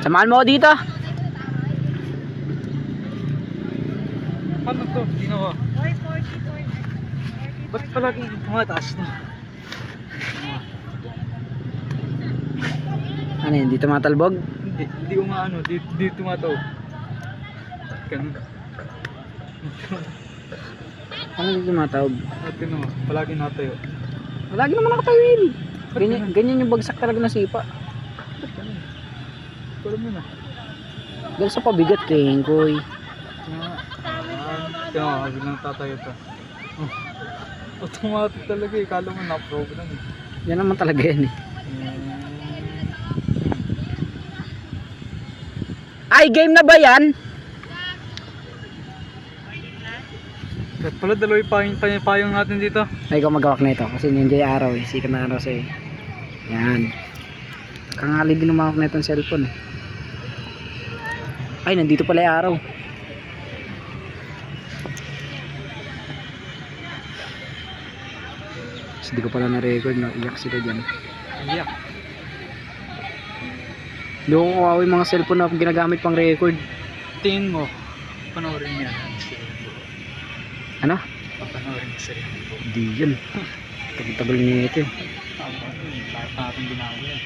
Samahan mo ako dito. Ano to? Ginawa. Ba't palagi tumataas na? Ano yun? Dito matalbog? Hindi umaano. Di tumataw. Ganun. Ano dito matawag? At yun o, palagi natayo. Lagi naman nakatayo yun. Ganyan yung bagsak talaga na sipa. Ba't ganun? Pero mo na. Dahil sa pabigat kay Koy. Kaya nga, biglang tatayo to. Automatic talaga eh. Kala mo na-program eh. Yan naman talaga yan eh. Ay, game na ba yan? At pala dalawa yung payong natin dito. Ay, ikaw magawak na ito. Kasi yun yung araw eh. Sikat na araw sa'yo. Yan. Kangali din umawak na itong cellphone eh. Ay, nandito pala yung araw. Kasi di ko pala na-record, no? Iyak sila dyan. Iyak. Hindi ko kukawa yung mga cellphone na ginagamit pang record. Tingin mo, panoorin niya. Ano? Papanoorin mo sa rin. Hindi yun. Tagal-tagal niya ito eh. Lahat natin ginawa yan.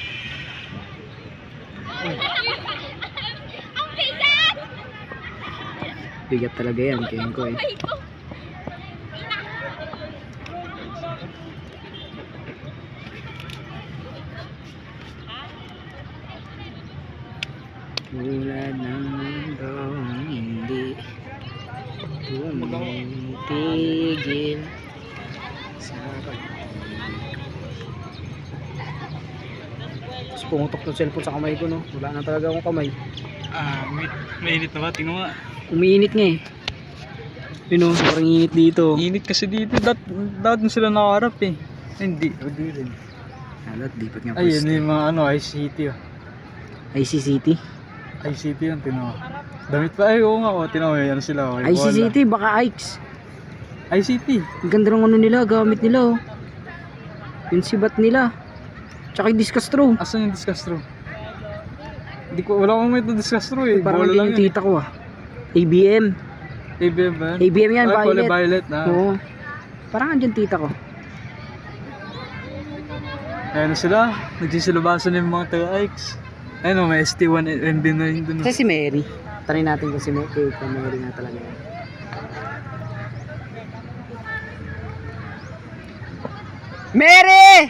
Bigat talaga yan, kaya ko eh. Tulad ng mundo hindi tumitigil sa tapos pumutok ng cellphone sa kamay ko, no? Wala na talaga akong kamay. Mainit na ba? Tingnan mo nga. Umiinit nga eh. Yun o, parang init dito. Init kasi dito. Dapat sila nakaharap eh. Hindi rin. Alat, dipat nga Ay, pwesto. yun yung mga ICT oh. ICCT? ICT yun, tinawa. Damit pa, ay oo nga oh, tinawa yan sila oh. ICCT, baka Ikes. ICT. Ang ganda ng ano nila, gamit nila oh. Yung sibat nila. Tsaka yung discus straw. Asan yung discastro? Hindi ko, wala akong may discastro eh. Parang Bola hindi lang yung yun. tita ko ah. ABM. ABM ba yan? ABM yan, Ay, violet. violet na. Oo. Parang andyan tita ko. Ayan na sila. Nagsisilabasan yung mga taga-Ikes. Ayun o, may ST1 MB na yun dun. Kasi si Mary. Tanay natin kung si Mary. Kung Mary nga talaga yan. Mary!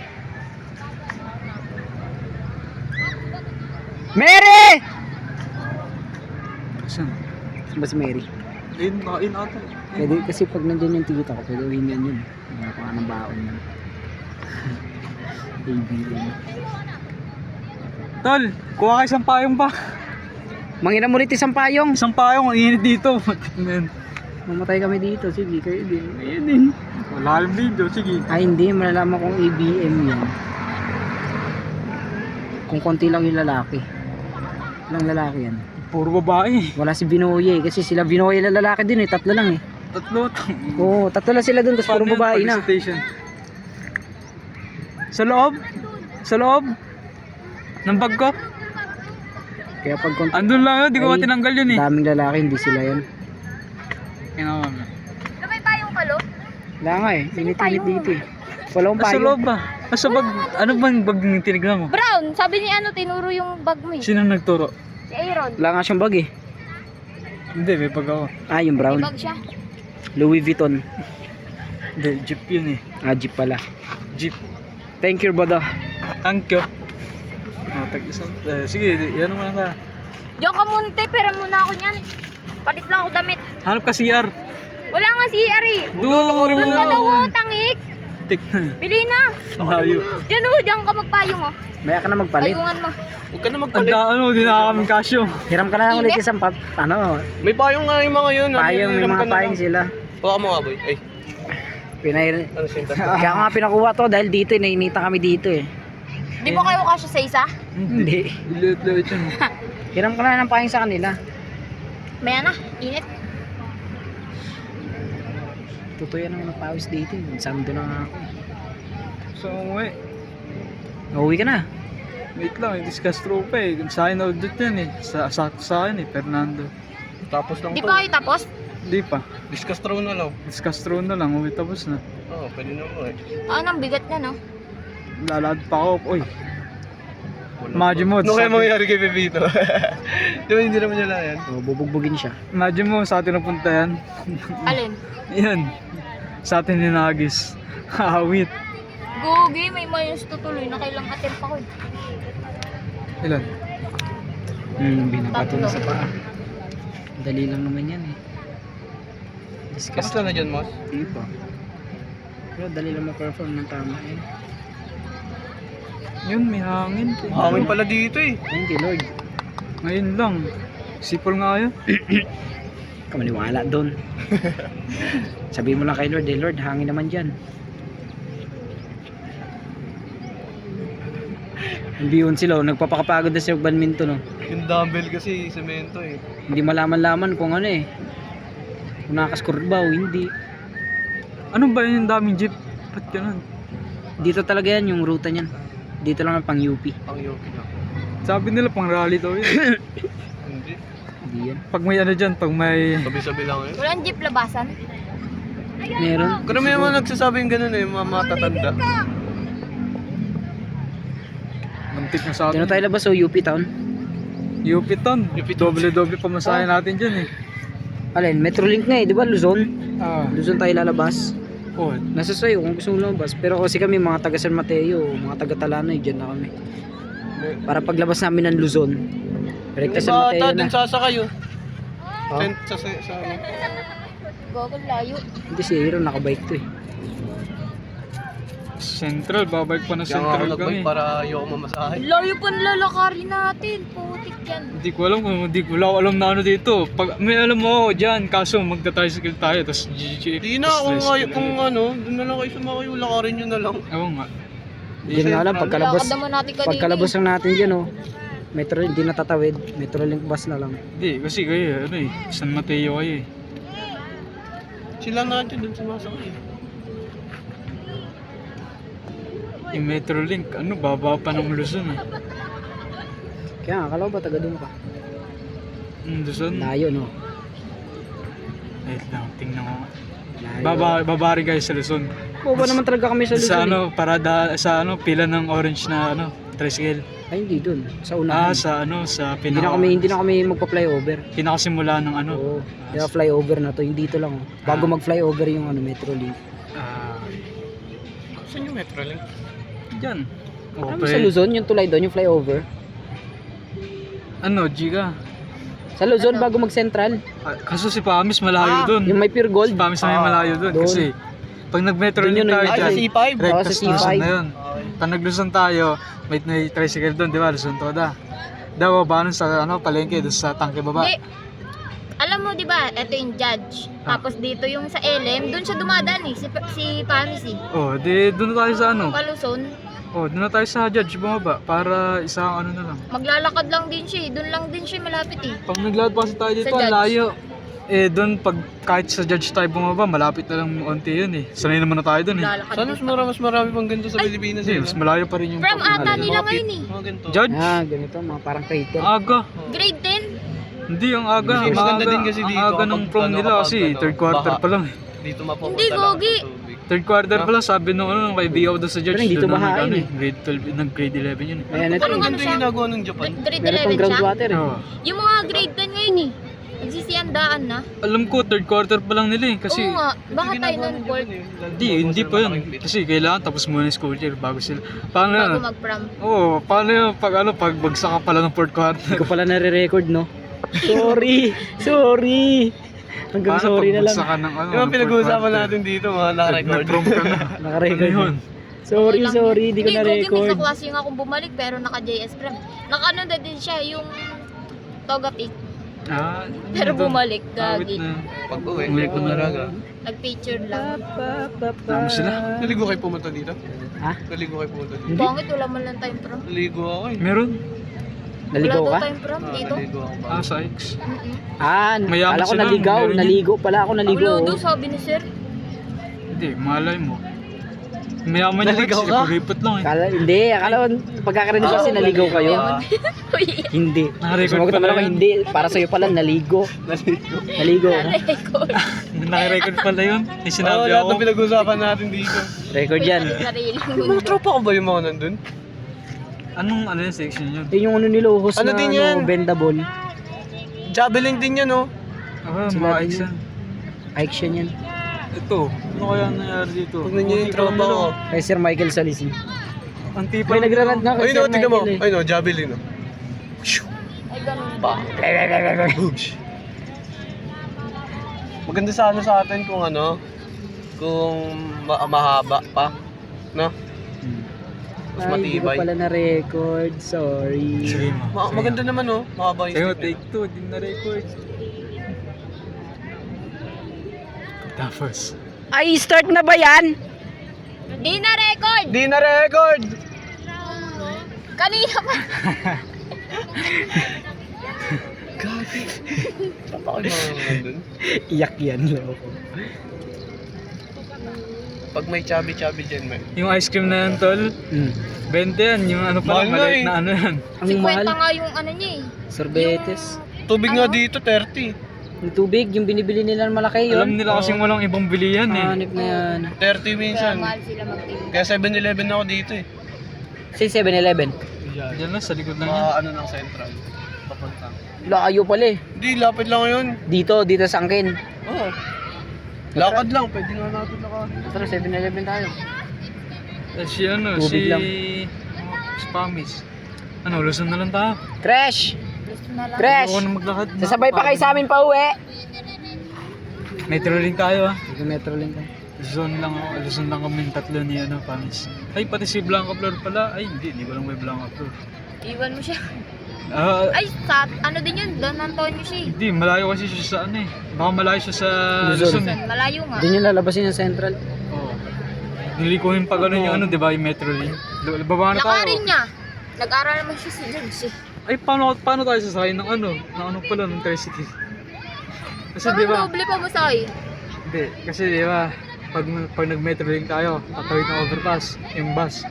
Mary! Saan? Saan ba si Mary? Ayun ata. Pwede, kasi pag nandyan yung tita ko, pwede uwiin yan yun. Mga ng baon yun. ABM. Tol, kuha kayo isang payong pa. Manginom ulit isang payong. Isang payong, ang init dito. Man. Mamatay kami dito. Sige, kayo din. Kayo din. Wala yung video, sige. Ay hindi, malalaman kung ABM yan. Kung konti lang yung lalaki. Ilang lalaki yan? Puro babae. Wala si Binoye kasi sila Binoye na lalaki din eh. Tatlo lang eh. Tatlo. Oo, tatlo lang sila dun kasi puro babae na. Sa loob? Sa loob? Ng bag ko? Kaya pag konti, Andun lang yun, di ko Ay, tinanggal yun eh. daming lalaki, hindi sila yan. Kinawa mo. May payong ka, lo? Wala nga eh, init-init dito eh. Wala akong Sa payo. loob ba? Sa bag, ano bang bag yung tinignan mo? Brown, sabi ni ano, tinuro yung bag mo eh. Sino nagturo? Si Aaron. Wala nga siyang bag eh. Hindi, may bag ako. Ah, yung May brown. bag siya. Louis Vuitton. Hindi, jeep yun eh. Ah, jeep pala. Jeep. Thank you, brother. Thank you. Oh, tag-isang. Sige, yan naman ka. Diyan ka muna, te, pera muna ako niyan. Palit lang ako damit. Hanap ka CR. Wala nga si Ari. Doon Doon ka daw, oh, tangik. Tik. Bili na. Ang hayo. Diyan ka magpayong, oh. Maya ka na magpalit. Payungan mo. Huwag ka na Ang magpalit. ano, di na kami kasyo. Hiram ka na lang ulit Init. isang ano, May payong nga yung mga yun. payong, may Hiram mga ka na payong lang. sila. Baka mo nga boy. Ay, Pinay... ano siya? Kaya nga pinakuha to dahil dito, nainita kami dito eh. Di ba kayo kasya sa isa? Hindi. Liit-liit yun. Hiram ka na ng payong sa kanila. Maya na, init. Tutuyan ang napawis dito eh. Sando na nga ako. So, umuwi. Uuwi ka na. Wait lang, discuss tropa eh. Sa akin audit yan eh. Sakto sa akin eh, Fernando. Tapos lang Di to. ba kayo tapos? Hindi pa. Discuss throw na lang. Discuss throw na lang, uwi tapos na. Oo, pwede na mo eh. Ang bigat niya, no? Lalad pa ako. Uy, imagine mo. Ano kaya mangyayari kay Pepito? Di ba hindi naman niya lang yan? O, bubugbugin siya. Imagine mo sa atin napunta yan. Alin? Yan. Sa atin ninagis. Hawit. Gogi, may mayos tutuloy. Nakailang attempt ako. Ilan? Binabato na sa paa. Dali lang naman yan eh. Discuss. Kamusta na dyan, Mas? Hindi pa. Pero dali lang ma-perform ng tama eh. Yun, may hangin. Hangin pala dito eh. Thank you Lord. Ngayon lang. Sipol nga yun. Kamaniwala doon. Sabi mo lang kay Lord, Lord, hangin naman dyan. Hindi yun sila, nagpapakapagod na siya ng badminton, no? Yung dumbbell kasi, semento eh. Hindi malaman-laman kung ano eh. Kung nakascore ba o hindi. Ano ba yun yung daming jeep? Ba't ganun? Dito talaga yan yung ruta niyan. Dito lang ang pang UP. Ang yoki na. Sabi nila pang rally daw yun. Hindi. Hindi yan. Pag may ano dyan, pag may... Sabi-sabi lang yun. Walang jeep labasan. Meron. Karami yung mga nagsasabing ganun eh, mga matatanda. Muntik na sa Dito atin. tayo labas o UP town. UP Town. UP Town. Doble-doble pamasahe natin dyan eh. Alin, Metrolink na eh, di ba Luzon? Ah. Luzon tayo lalabas. Oh, Nasa sa'yo kung gusto mo lumabas. Pero kasi kami mga taga San Mateo, mga taga Talanoy, dyan na kami. Para paglabas namin ng Luzon, direkta San Iba Mateo ata na. dun sasakay oh. Ha? Sa ano. Gogo, layo. Hindi si Hero, nakabike to eh. Central. Babalik pa na Kaya nga ako Central nagbike kami. para ayoko mamasahe. Layo pa nilalakarin natin. Putik yan. Hindi ko alam kung wala ko alam na ano dito. Pag may alam mo ako dyan, kaso magta-tricycle tayo, tapos GG. Di na, kung ano, dun na lang kayo sumakay, lakarin nyo na lang. Ewan nga. Diyan nga lang, pagkalabas, Lakad naman natin kanina. pagkalabas lang natin dyan oh. Metro, hindi natatawid. Metrolink bus na lang. Hindi, kasi kayo, ano eh, San Mateo kayo eh. Sila natin dun sumasakay. Yung Metrolink, ano, baba pa ng Luzon eh. Kaya nga, akala ko ba taga doon ka? Luzon? Layo no? Wait lang, tingnan ko. Layo. Baba rin kayo sa Luzon. Boba naman talaga kami sa Luzon Sa eh. ano, parada, sa ano, pila ng orange na ano, tricycle. Ay hindi doon, sa unahan. Sa ano, sa hindi na kami magpa-flyover. pinakasimula ng ano. Oo. Kaya flyover na to, hindi dito lang oh. Bago mag-flyover yung ano, Metrolink. Saan yung Metrolink? Dyan. Ano sa Luzon, yung tulay doon, yung flyover. Ano, Giga? Sa Luzon, bago mag-central. Kaso si Pamis malayo dun. Yung may pure Si gold. Pamis na may malayo dun. doon. Kasi, pag nag-Metrolink Doon yun, tayo Ay, dyan, sa C5. Oo, recta sa sa Luzon C5. na yun. Pag nag-Luzon tayo, may tricycle dun, di ba? Luzon Toda. Daw, baba nun sa ano, palengke, doon sa tangke baba. Hindi. Alam mo, di ba, ito yung judge. Tapos dito yung sa LM, doon siya dumadaan eh. Si Pamis eh. Oh, di doon na tayo sa ano. Paluson. Oh, doon na tayo sa Judge bumaba para isang ano na lang. Maglalakad lang din siya eh. Doon lang din siya malapit eh. Pag naglakad pa kasi tayo dito, Sa ang Judge. layo. Eh, doon pag kahit sa Judge tayo bumaba, malapit na lang onti yun eh. Sanay naman na tayo doon eh. Maglalakad Saan din. mas marami pang ganito sa Pilipinas Hindi, eh. mas malayo pa rin yung From ata pag- nila ngayon eh. Mga ganito. Judge? Ah, ganito, mga parang crater. Aga. Grade 10. Hindi, ang aga. Kasi Ang maganda aga, din kasi ang dito aga kapag ng prom ano, nila kapag kasi ano, third quarter baha. pa lang eh. Dito mapupunta Hindi, lang Gogi. sa tubig. Third quarter pa lang, sabi nung ano, kaibigan ko doon sa Judge. Pero hindi doon na bahain nag-ano eh. Grade 12, nag-grade 11 yun eh. Ayan, ito. Ano Ang nga ganito siya? yung ginagawa ng Japan. Grade Meron 11 tong siya. groundwater eh. Oo. Yung mga grade 10 ngayon eh. Nagsisiyandaan na. Alam ko, third quarter pa lang nila eh. Kasi, Oo nga. Baka tayo Ginagawa nun ng court. Japan eh. hindi pa yun. Kasi kailangan tapos muna yung school year bago sila. Paano Bago yun? mag-prom. Oo, paano yun? Pag bagsak ka pala ng fourth quarter. Hindi ko pala nare-record, no? Sorry! Hanggang Paano sorry na lang. pagbagsak ka ng ano? Di ba ng pinag-uusapan fourth quarter? natin dito mga naka-record? Nag-prom ka na. Naka-record Ano yun? Sorry, Okay lang sorry, yun. di ko Gogi, minsan na-record. klase nga akong bumalik pero naka-JS prom. Naka-ano na din siya yung Toga Peak. Ah, Pero yun doon. bumalik, Awit gagi. na. Pag-uwi, Uwi ko na. talaga. Nag-picture lang. Tama sila. Naligo kayo pumunta dito? Ha? Naligo kayo pumunta dito? Hindi. Bangit, wala man lang tayong prom. Naligo ako eh. Meron? Naligaw Wala ka? daw tayong prom dito. Naligo ako ba? Ah, sa X. Mm-mm. Ah, Mayaman kala ko sila, naligaw. meron yun. Naligo pala ako naligo. Wala daw, sabi ni sir. Hindi, malay mo. Mayaman yung Naligaw ex, ka? pagipot lang eh. Hindi, akala ko pagkakarinig kasi naligaw kayo. Uy, Hindi. Nakarecord Sumagot naman pala ako, yun. hindi. Para sa'yo pala, naligo. Naligo. record. Naka-record pala yun. May Oo, sinabi lahat ako. ng pinag-usapan natin dito. Record yan. Sariling Mga mundo. tropa ko ba yung mga nandun? Anong ano yung section yun? Yun yung ano nila, host Ano na din yan? bendable. Javelin din yan, oh. Ah, Sila mga din ex yun. yan. Action yan. Ito, ano kaya nangyari dito? Huwag na niyo yung tropa ko. Kay Sir Michael Salisi. Ang tipa May nagrarant nga kay Ayun, Sir oh, tignan mo. Michael eh. Ayun, oh, javelin, oh. Ay, ganun ba? Boosh. Maganda sana sa atin kung ano, kung mahaba pa, no? Mas Ay, hindi ko matibay. pala na-record. Sorry. Sige mo. Maganda naman, oh. Mahaba yung Sa'yo, stick. take 2, di na record. Tapos. Ay, start na ba yan? Di na record! Di na record! Kanina pa. Gagi. Tropa ko yung mga nandun. Iyak yan, loko. Pag may chubby-chubby dyan, may. Yung ice cream na yan, tol. 20 yan. Yung ano Mahal pala, na maliit eh. na ano yan. Ang 50 mahal. nga yung ano niya eh. Sorbetes. Tubig nga dito, 30. Yung tubig, yung binibili nila ng malaki yun. Alam nila kasing walang ibang bilihan eh. Hanip na yan. 30 Kaya minsan. mahal sila magtinda. Kaya 7-Eleven ako dito eh. Say 7-Eleven. Diyan lang, sa likod lang yan. Mga ano ng central. Papunta. Layo pala eh. Hindi, lapit lang yun. Dito sa angkin. Oo. Lakad lang, pwede nga natin lakad. Tara, 7-Eleven tayo. Si ano, Tubig si... lang. Spamis. Ano, Luzon na lang tayo. Crash! Gusto na lang. Crash! Ayoko na maglakad. Sasabay pa kayo sa amin pa uwi. Metro link tayo ah. Metro lang tayo. Luzon lang kami tatlo ni ano, Pamis. Ay, pati si Blanca Flor pala. Ay, hindi ko lang may Blanca Flor. Iwan mo siya. Ah, Ay, sa ano din yun? Don Antonio siya eh. hindi, malayo kasi siya sa ano eh. Baka malayo siya sa Luzon. Luzon eh. Malayo nga. Doon yung lalabasin yung central. Oo. Nilikuhin pa gano'n yung ano, di ba, yung Metro link. Baba na tayo. Lakarin niya. Nag-aral naman siya sa Judge eh. Ay, paano tayo sasakay ng ano pala, ng tricycle? Kasi di Parang ba, doble pa masay. hindi, kasi di ba, pag nag-Metro link tayo, tatawid ng overpass, yung bus.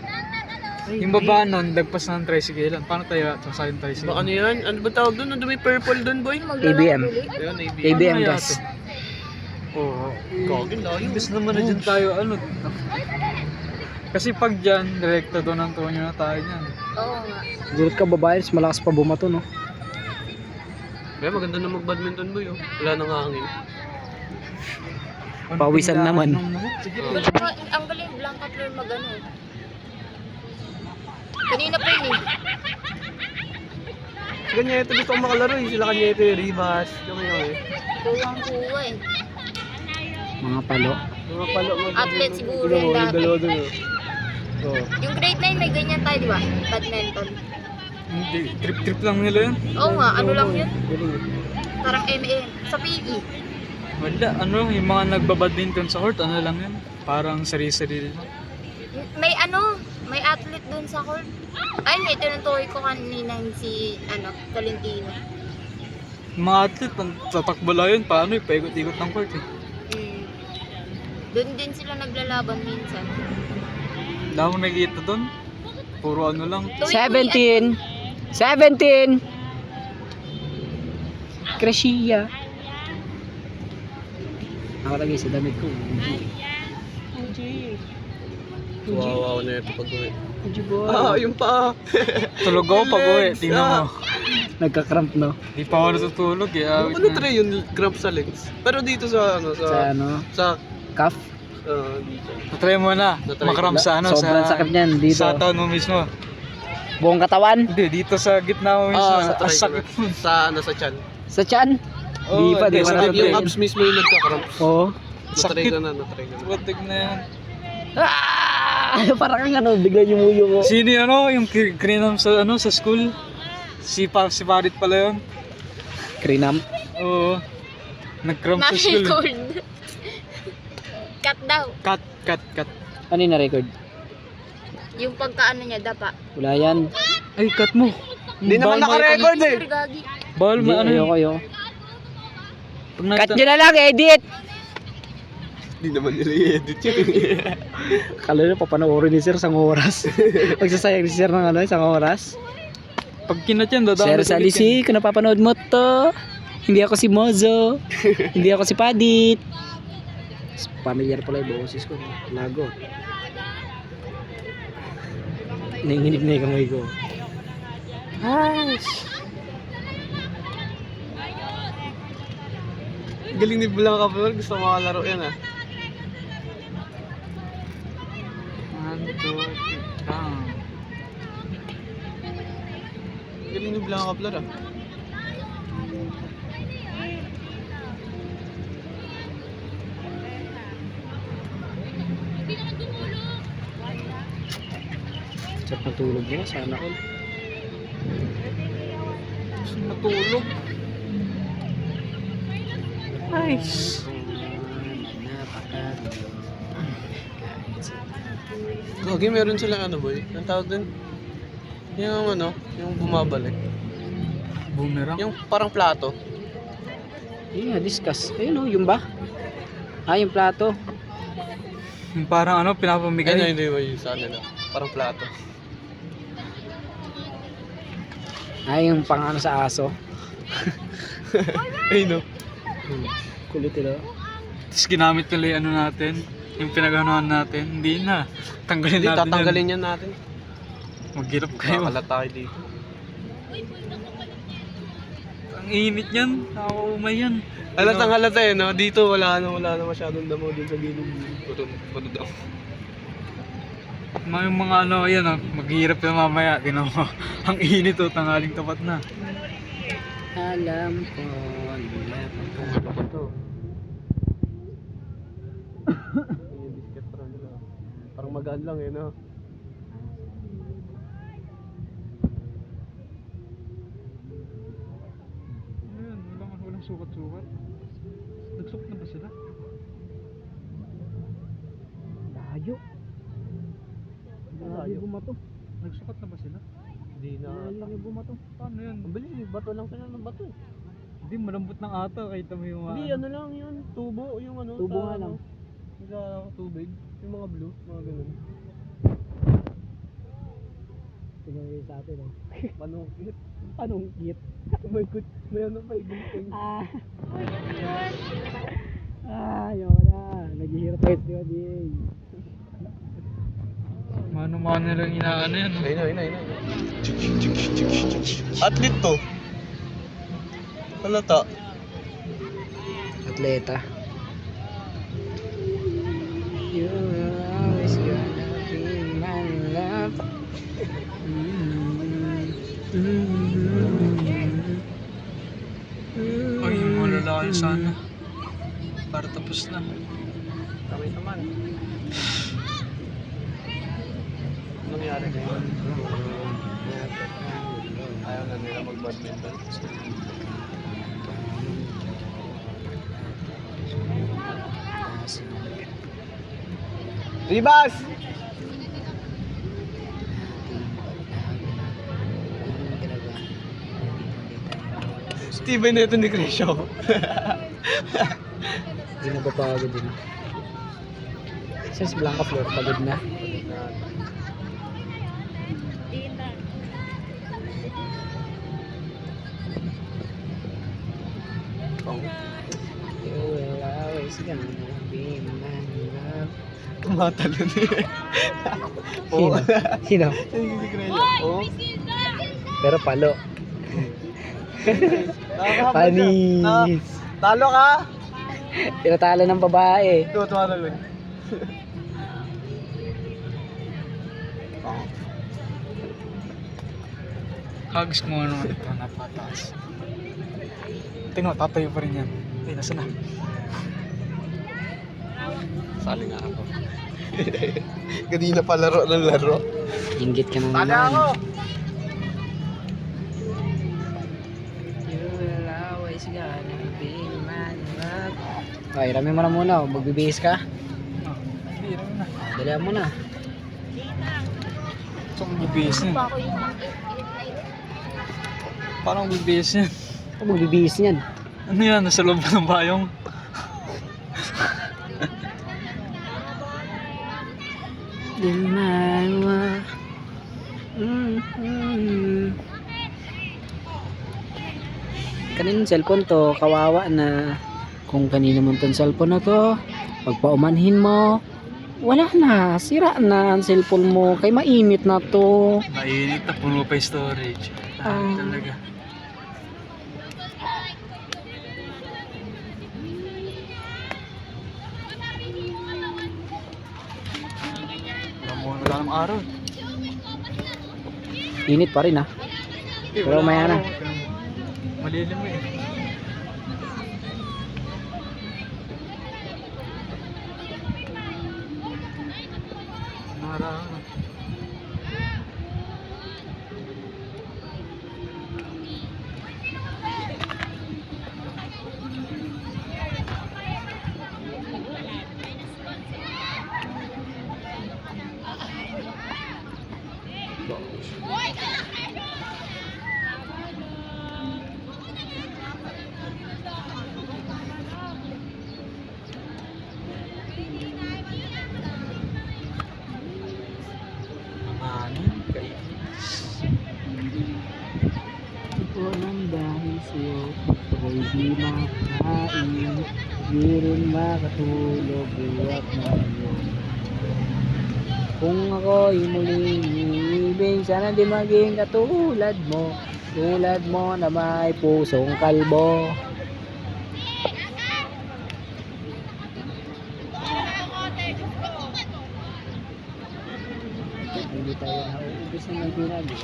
Yung baba nun, lagpas na ng tricycle. Paano tayo sasakay ng tricycle? Baka ano yan? Ano ba tawag doon? Ano may purple doon, boy? ABM. Ayun, ABM. ABM Ano kaya gas. to? Oo. Gagin, layo. Imbes naman na dyan tayo, ano. Kasi pag dyan, direkta doon ang tunyo na tayo dyan. Oo nga. Gurot ka babae, mas malakas pa bumato, no? Kaya maganda na mag-badminton, boy, oh. Wala nang hangin. Pawisan naman. Sige, Ang galing Blanca Flor mag-ano. Kanina pa yun eh. Si Kanyeto gusto ko makalaro eh. Sila Kanyeto, Rivas. Kami eh. Kuwang-kuwa eh. Mga palo. Mga palo mo. Athlete siguro yung dati. Dalawa doon, oh. Oh. Yung grade 9 may ganyan tayo di ba? Badminton. Hindi, trip-trip lang nila yun. Oo nga, ano lang yun? Parang MM. Sa PE. Wala, ano, yung mga nagbabadminton sa court, ano lang yun. Parang sarili-sarili lang. May may athlete dun sa court. Ay, may tinutukoy ko kanina yung si, Tolentino. Yung mga athlete, tatakbo lang yun, paano eh, paikot-ikot ng court eh. Doon din sila naglalaban minsan. Wala akong nakikita doon. Puro ano lang. 17! 17! Crashia. Nakalagay sa damit ko. Wow, na ito pag-uwi. Uji boy. Yung pa. Tulog ako pag uwi, tingnan mo. Nagka-cramp, no? Di pa ako natutulog eh. Awit Ano na. try yung cramp sa legs? Pero dito sa Sa ano? sa Calf. dito. Natry mo na. Natry Makram sa ano. Sobrang sakit niyan dito. Sa taon mo mismo. Buong katawan. Hindi, dito sa gitna mo mismo. natry Ang ko sakit na. mo. Sa chan. Sa chan. Oo, Di pa hindi, na sakit natry. Yung abs mismo yung nagka-cramp. Oo. Natry Sakit. ko na. Watig na yan. Parang kang ano, bigla yung muyo ko. Sino yung ano, yung krinam sa ano, sa school? Si Parit pala yun. Krinam. Oo. Nag-cramp sa school. Na-record. Cut daw. Cut. Ano yung na-record? Yung pagkaano niya, dapa. Wala yan. Ay, cut mo. Hindi naman Bawal naka-record eh. Sorry, gagi. Bawal Hindi, ano yun. ayoko. Pag Cut nyo na lang, edit! Di naman nila i-edit yun. Kala na papanoorin ni Sir sang oras. Magsasayang si Sir ng ano, isang oras. Pag kinat yan, dadaan. Sir Salisi, kung napapanood mo to, hindi ako si Mozo, hindi ako si Padit. Pamilyar pala yung boses ko. Lago. Nanginginig na yung kamay ko. Galing ni Blanc Kapulor. Gusto makalaro yan ah. 1, 2, 3. Galing ni Blanc Kapulor ah. Sarap natulog mo, sana all. Gusto matulog. Nice. Gagi, meron silang ano boy. Ang tawag din. Yung ano, yung bumabalik. Boomerang. Yung parang plato. Yun nga, discuss. Ayun o, yung ba? Ah, yung plato. Yung parang ano, pinapamigay. Ano hindi boy sa nila. Parang plato. Ah, yung pang ano sa aso. Ay no. Kulit ito. Tapos ginamit nila yung ano natin, yung pinaganoan natin. Hindi na. Tanggalin Hindi, natin tatanggalin yan natin. yan. Maghirap kayo. Kakalat tayo dito. Ang init yan. Nakakaumay yan. Halatang halata eh no. Dito wala na masyadong damo dun sa gilid. Puto daw. May mga ano, yan maghihirap na mamaya. Tinan mo. Ang init o, tanghaling tapat na. Alam ko, Ito. Yung biscuit parang nila. Parang magaan lang eh no. Ayan, walang sukat-sukat. Nagsukat na ba sila? layo. Layo bumato. Nagsukat na ba sila? Hindi na. Layo bumato. Paano yan? Ang bilis, bato lang sila ng bato eh. Hindi, malambot ng ata. Kahit mo yung Hindi, ano lang yun. Tubo, yung ano. Tubo sa, nga lang. ano, Sa tubig. Yung mga blue, mga ganun. Tingnan mo sa atin oh. Panungkit. Anong cute? May ano pa, igunting. Ah. Ayaw na. Naghihirap tayo si Odi. Mano-mano lang inaano yan. Ayun. Athlete to. Halata. Atleta. You're always gonna be my love. Ay, yung mga lalaki sana. Para tapos na. Kami naman. Anong nangyari ngayon? Ayaw na nila mag-badminton. Ribas! Steven na ito ni Crescio. Hindi na ba pagod din? Since Blanca Flor, pagod na. You will always gonna be my love. Tumatalon eh. Sino? Sino? Si Crescio. Oo. Pero palo. Nakakahabol Panis. siya. Talo ka! Tinatalo ng babae. Ito, tumatalon. Hugs mo ano. Ito, napataas. Tingnan, tatayo pa rin yan. Ay, nasa na? Sali nga ako. Kanina pa laro ng laro. Inggit ka na Sali ako! naman. You will always gonna be my love. Okay, rami mo na muna. Magbibihis ka. Hindi, rin na. Dalihan mo na. Ito ang bibihis niyan. Pa ako yung Parang bibihis niyan. Ito magbibihis niyan. Ano yan? Nasa loob ng bayong? di mawa. Kaninong cellphone to? Kawawa na. Kung kanino man tong cellphone na to, pagpaumanhin mo, wala na, sira na ang cellphone mo, kay mainit na to. Mainit na, puno pa yung storage. Talaga. Wala namang araw. Init pa rin, ha. Pero Wala maya na. araw. Malilim mo eh. Nara. Amanin, kainis. Ito nang dahil sa'yo, ako'y di makain, di rin makatulog, buwat na yun. Kung ako'y muling iibig, sana di maging katulad mo na may pusong kalbo. Hindi tayo nauubos na ng ginagawa.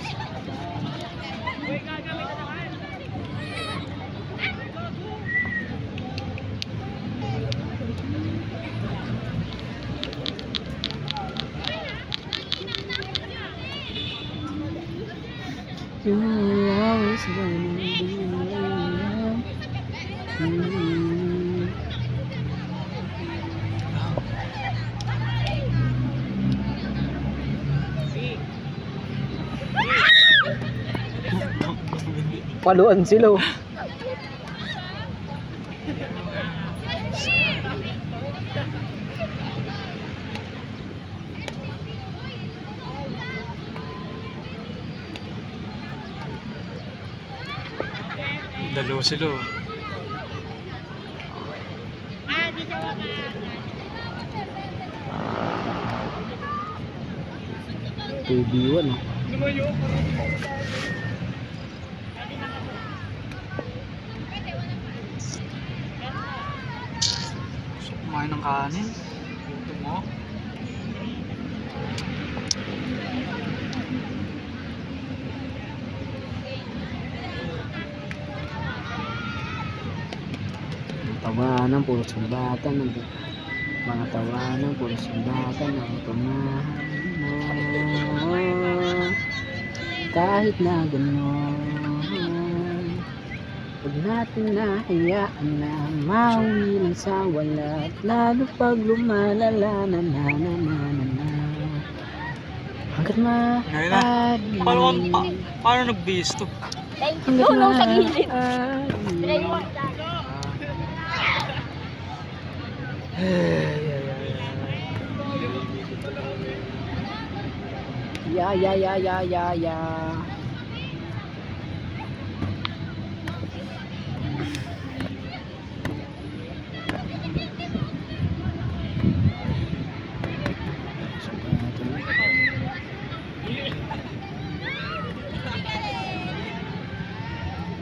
You always gonna be around. Paluan sila. Oh. Dalawa sila. Oh. Tubiwan. Kumain ng kanin. Ito mo. Tawanan, puro sumbatan ng mga tawanan, puro sumbatan ng pamahal mo. Kahit na gano'n, huwag natin nahayaan na mauwi lang sa wala, at lalo pag lumalala na na na na na na. Hanggat maaari. Paano nag-base to? Thank you. Nung sa gilid. Maaari. Ya.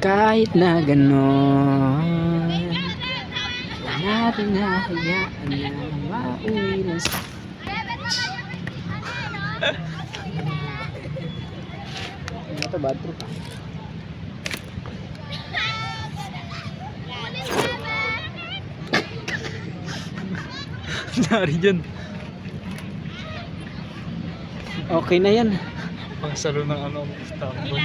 Kahit na ganon, huwag natin nahayaan na mauwi lang sa... Ano ito, bad trip ah. Nari dyan. Okay na yan. Pangsalo ng ano, Istanbul.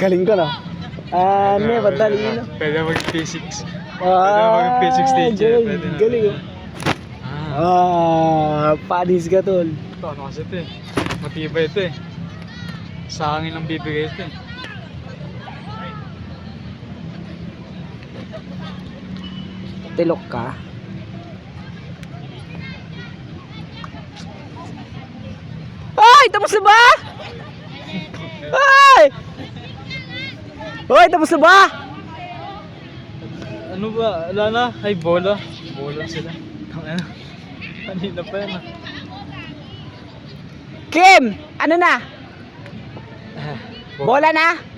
Galing ko na. Talino. Pwede mag-physics. Pwede mag-physics teacher. Pwede na. Galing oh. Panis ka tol. Ito, ano kasi ito eh. Matibay ito eh. Sa hangin lang bibigay ito eh. Tilok ka. Ay! Tapos na ba? Ay! Hoy, tapos na ba? Ano ba? Wala na? Ay, bola. Bola sila. Tangina. Kanina pa yan ah. Kim! Ano na? Bola na?